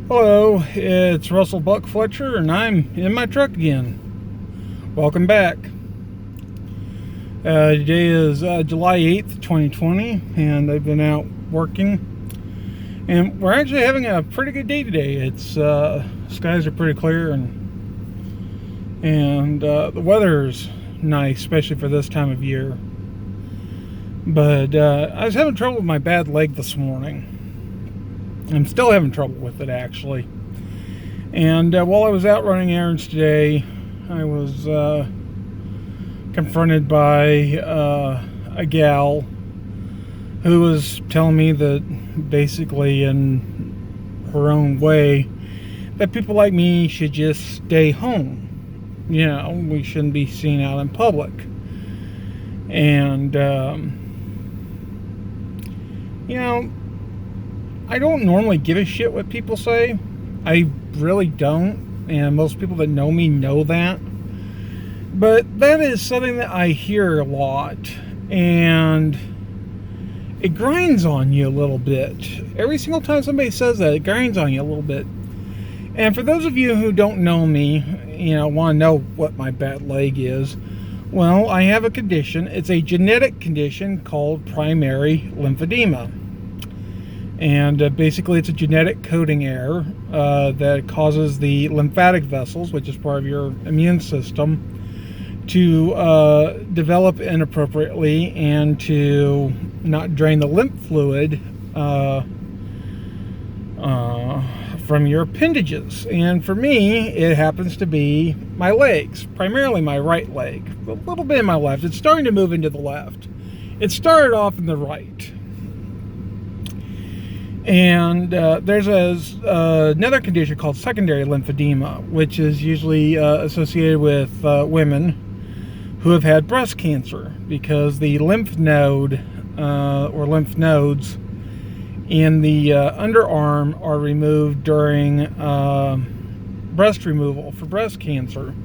Hello, it's Russell Buck Fletcher, and I'm in my truck again. Welcome back. Today is July 8th, 2020, and I've been out working. And we're actually having a pretty good day today. It's skies are pretty clear, and the weather's nice, especially for this time of year. But I was having trouble with my bad leg this morning. I'm still having trouble with it, actually. And while I was out running errands today, I was confronted by a gal who was telling me that basically, in her own way, that people like me should just stay home. You know, we shouldn't be seen out in public. And, I don't normally give a shit what people say. I really don't. And most people that know me know that. But that is something that I hear a lot. And it grinds on you a little bit. Every single time somebody says that, it grinds on you a little bit. And for those of you who don't know me, want to know what my bad leg is, well, I have a condition. It's a genetic condition called primary lymphedema. And basically it's a genetic coding error that causes the lymphatic vessels, which is part of your immune system, to develop inappropriately and to not drain the lymph fluid from your appendages. And for me, it happens to be my legs, primarily my right leg, a little bit in my left. It's starting to move into the left. It started off in the right. And there's another condition called secondary lymphedema, which is usually associated with women who have had breast cancer, because the lymph node or lymph nodes in the underarm are removed during breast removal for breast cancer.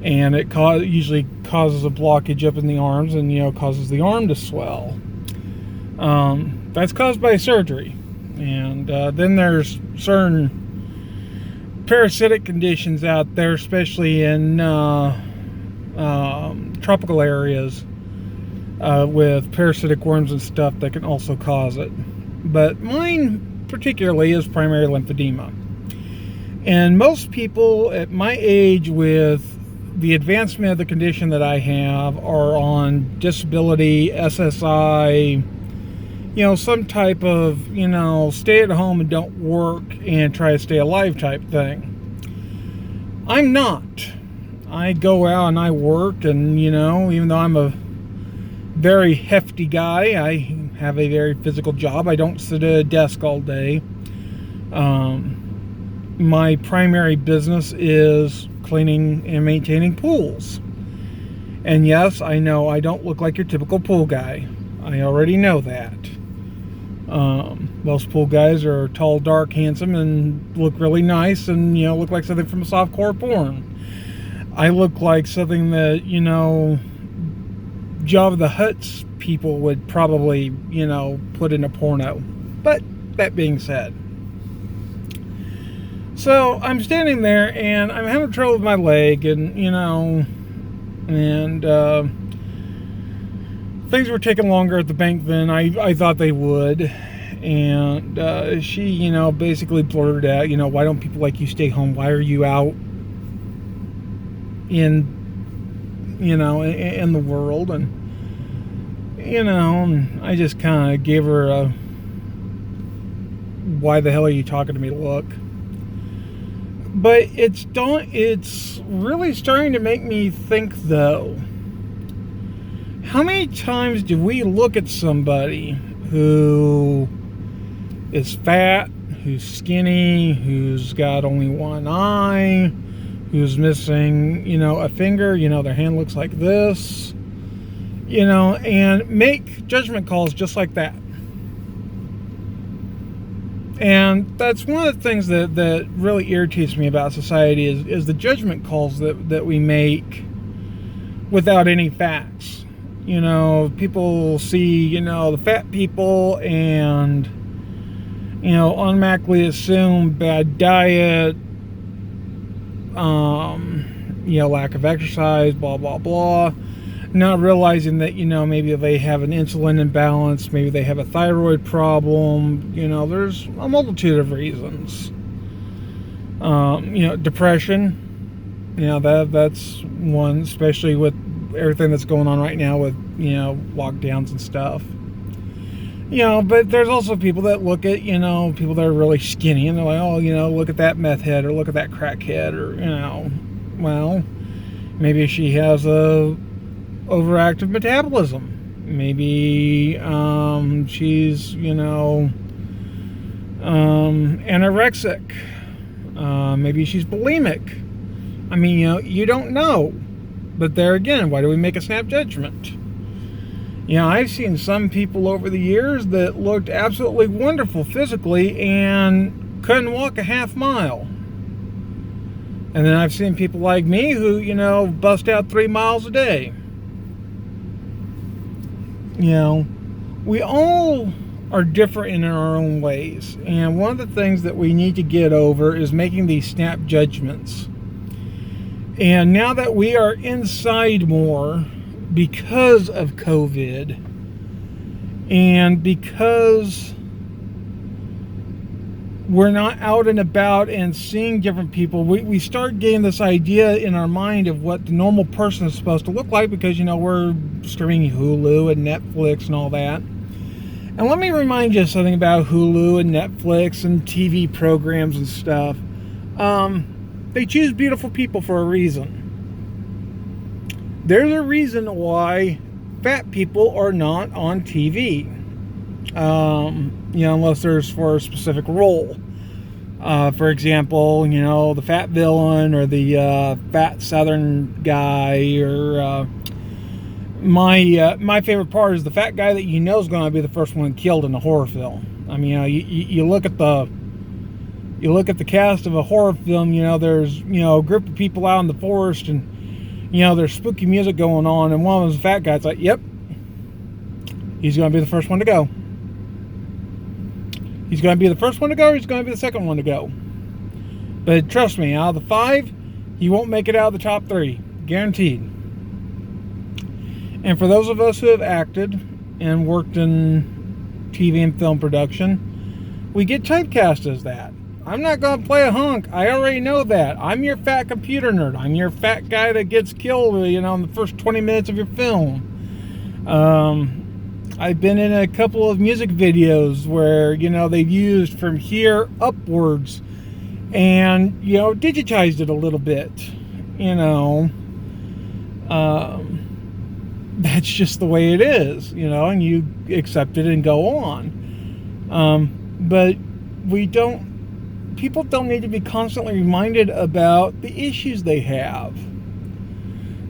And it usually causes a blockage up in the arms and, causes the arm to swell. That's caused by surgery. And then there's certain parasitic conditions out there, especially in tropical areas with parasitic worms and stuff that can also cause it. But mine particularly is primary lymphedema. And most people at my age with the advancement of the condition that I have are on disability, SSI, some type of, stay at home and don't work and try to stay alive type thing. I'm not. I go out and I work, and, even though I'm a very hefty guy, I have a very physical job. I don't sit at a desk all day. My primary business is cleaning and maintaining pools. And yes, I know I don't look like your typical pool guy. I already know that. Most pool guys are tall, dark, handsome, and look really nice, and look like something from a softcore porn. I look like something that Jabba the Hutt's people would probably put in a porno. But that being said, so I'm standing there and I'm having trouble with my leg, and things were taking longer at the bank than I thought they would. And she, basically blurted out, why don't people like you stay home? Why are you out in the world? And, I just kind of gave her a, why the hell are you talking to me look. But it's really starting to make me think, though, how many times do we look at somebody who is fat, who's skinny, who's got only one eye, who's missing, a finger, their hand looks like this, and make judgment calls just like that. And that's one of the things that really irritates me about society is the judgment calls that we make without any facts. People see, the fat people, and automatically assume bad diet, lack of exercise, blah, blah, blah. Not realizing that, maybe they have an insulin imbalance, maybe they have a thyroid problem. There's a multitude of reasons. Depression, that's one, especially with everything that's going on right now with, lockdowns and stuff. But there's also people that look at, people that are really skinny and they're like, oh, look at that meth head or look at that crack head or, well, maybe she has a overactive metabolism. Maybe she's, anorexic. Maybe she's bulimic. I mean, you don't know. But there again, why do we make a snap judgment? I've seen some people over the years that looked absolutely wonderful physically and couldn't walk a half mile. And then I've seen people like me who, bust out 3 miles a day. We all are different in our own ways. And one of the things that we need to get over is making these snap judgments. And now that we are inside more because of COVID and because we're not out and about and seeing different people, we start getting this idea in our mind of what the normal person is supposed to look like because, we're streaming Hulu and Netflix and all that. And let me remind you something about Hulu and Netflix and TV programs and stuff. They choose beautiful people for a reason. There's a reason why fat people are not on TV. Unless there's for a specific role. For example, the fat villain or the fat Southern guy, or my favorite part is the fat guy that is going to be the first one killed in a horror film. I mean, you look at the cast of a horror film. There's a group of people out in the forest, and there's spooky music going on, and one of them's a fat guy. It's like, yep, he's going to be the first one to go. He's going to be the first one to go, or he's going to be the second one to go. But trust me, out of the 5, he won't make it out of the top 3. Guaranteed. And for those of us who have acted and worked in TV and film production, we get typecast as that. I'm not going to play a hunk. I already know that. I'm your fat computer nerd. I'm your fat guy that gets killed, in the first 20 minutes of your film. I've been in a couple of music videos where, they've used from here upwards and, digitized it a little bit. That's just the way it is, and you accept it and go on. But people don't need to be constantly reminded about the issues they have.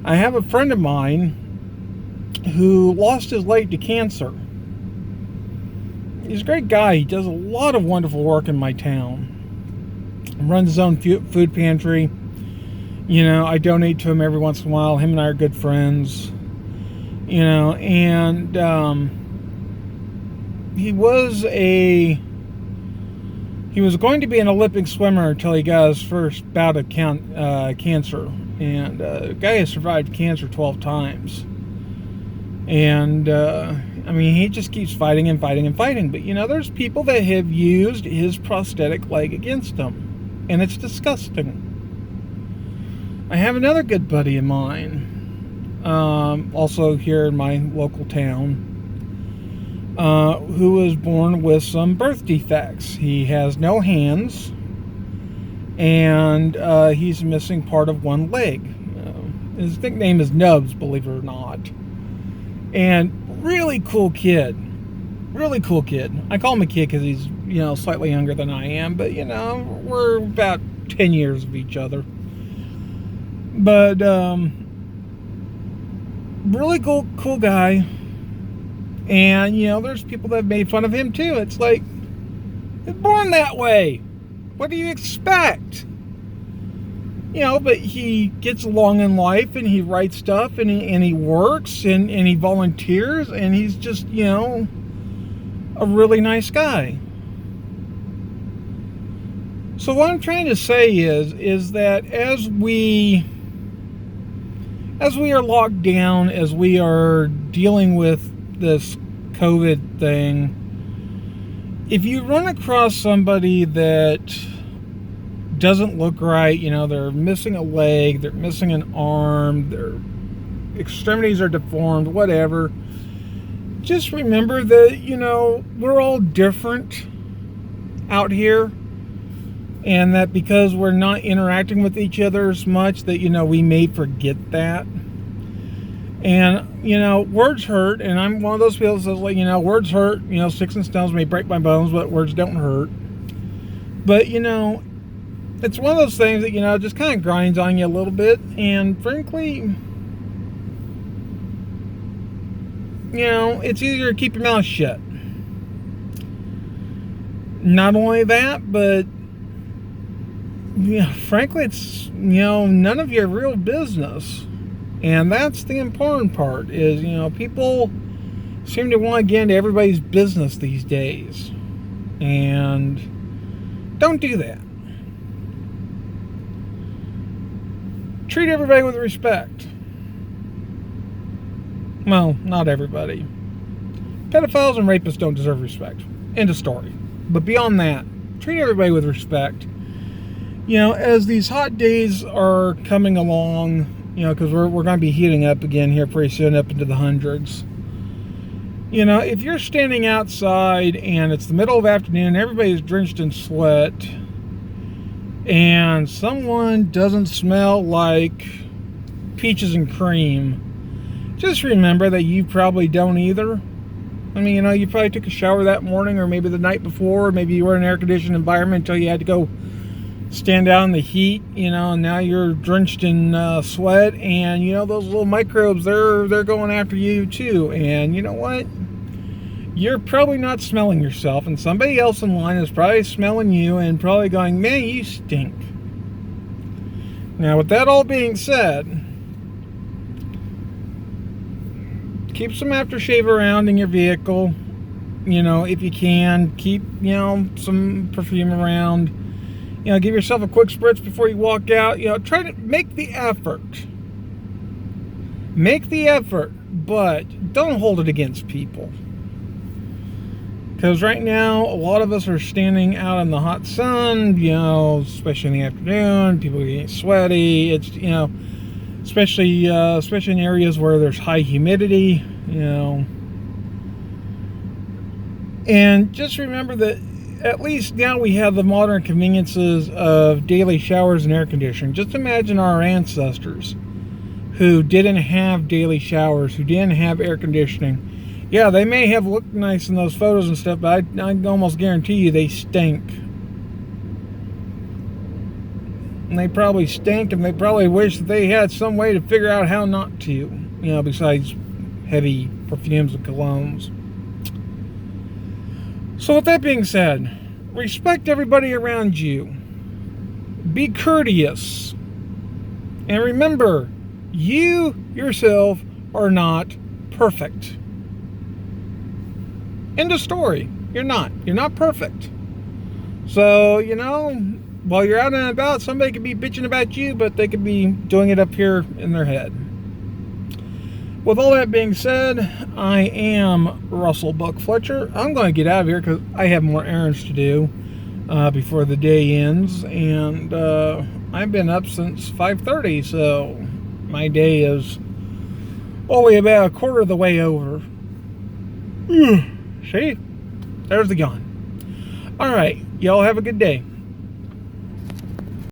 I have a friend of mine who lost his leg to cancer. He's a great guy. He does a lot of wonderful work in my town. Runs his own food pantry. I donate to him every once in a while. Him and I are good friends. And he was going to be an Olympic swimmer until he got his first bout of cancer. And the guy has survived cancer 12 times. And, he just keeps fighting and fighting and fighting. But, there's people that have used his prosthetic leg against him. And it's disgusting. I have another good buddy of mine, also here in my local town, who was born with some birth defects. He has no hands, and he's missing part of one leg. His nickname is Nubs, believe it or not. And really cool kid. Really cool kid. I call him a kid because he's, slightly younger than I am, but, we're about 10 years of each other. But, really cool guy. And, there's people that have made fun of him too. It's like, he's born that way. What do you expect? But he gets along in life, and he writes stuff, and he works, and he volunteers, and he's just, a really nice guy. So what I'm trying to say is that as we are locked down, as we are dealing with this COVID thing, if you run across somebody that doesn't look right, you know, they're missing a leg, they're missing an arm, their extremities are deformed, whatever, just remember that, you know, we're all different out here, and that because we're not interacting with each other as much, that, you know, we may forget that. And, you know, words hurt, and I'm one of those people that says, like, you know, words hurt, you know, sticks and stones may break my bones, but words don't hurt. But, you know, it's one of those things that, you know, just kind of grinds on you a little bit, and frankly, you know, it's easier to keep your mouth shut. Not only that, but, you know, frankly, it's, you know, none of your real business. And that's the important part, is, you know, people seem to want to get into everybody's business these days. And don't do that. Treat everybody with respect. Well, not everybody. Pedophiles and rapists don't deserve respect. End of story. But beyond that, treat everybody with respect. You know, as these hot days are coming along, you know, because we're going to be heating up again here pretty soon, up into the hundreds. You know, if you're standing outside and it's the middle of the afternoon, everybody's drenched in sweat, and someone doesn't smell like peaches and cream, just remember that you probably don't either. I mean, you know, you probably took a shower that morning, or maybe the night before, or maybe you were in an air-conditioned environment until you had to go stand out in the heat, you know, and now you're drenched in sweat, and, you know, those little microbes, they're going after you too. And you know what? You're probably not smelling yourself, and somebody else in line is probably smelling you and probably going, man, you stink. Now, with that all being said, keep some aftershave around in your vehicle. You know, if you can, keep, you know, some perfume around. You know, give yourself a quick spritz before you walk out. You know, try to make the effort. Make the effort, but don't hold it against people. Because right now, a lot of us are standing out in the hot sun, you know, especially in the afternoon. People are getting sweaty. It's, you know, especially in areas where there's high humidity, you know. And just remember that at least now we have the modern conveniences of daily showers and air conditioning. Just imagine our ancestors who didn't have daily showers, who didn't have air conditioning. Yeah, they may have looked nice in those photos and stuff, but I can almost guarantee you they stink. And they probably stink, and they probably wish that they had some way to figure out how not to, you know, besides heavy perfumes and colognes. So with that being said, respect everybody around you. Be courteous. And remember, you yourself are not perfect. End of story. You're not. You're not perfect. So, you know, while you're out and about, somebody could be bitching about you, but they could be doing it up here in their head. With all that being said, I am Russell Buck Fletcher. I'm going to get out of here because I have more errands to do before the day ends. And I've been up since 5:30, so my day is only about a quarter of the way over. See? There's the yawn. All right. Y'all have a good day.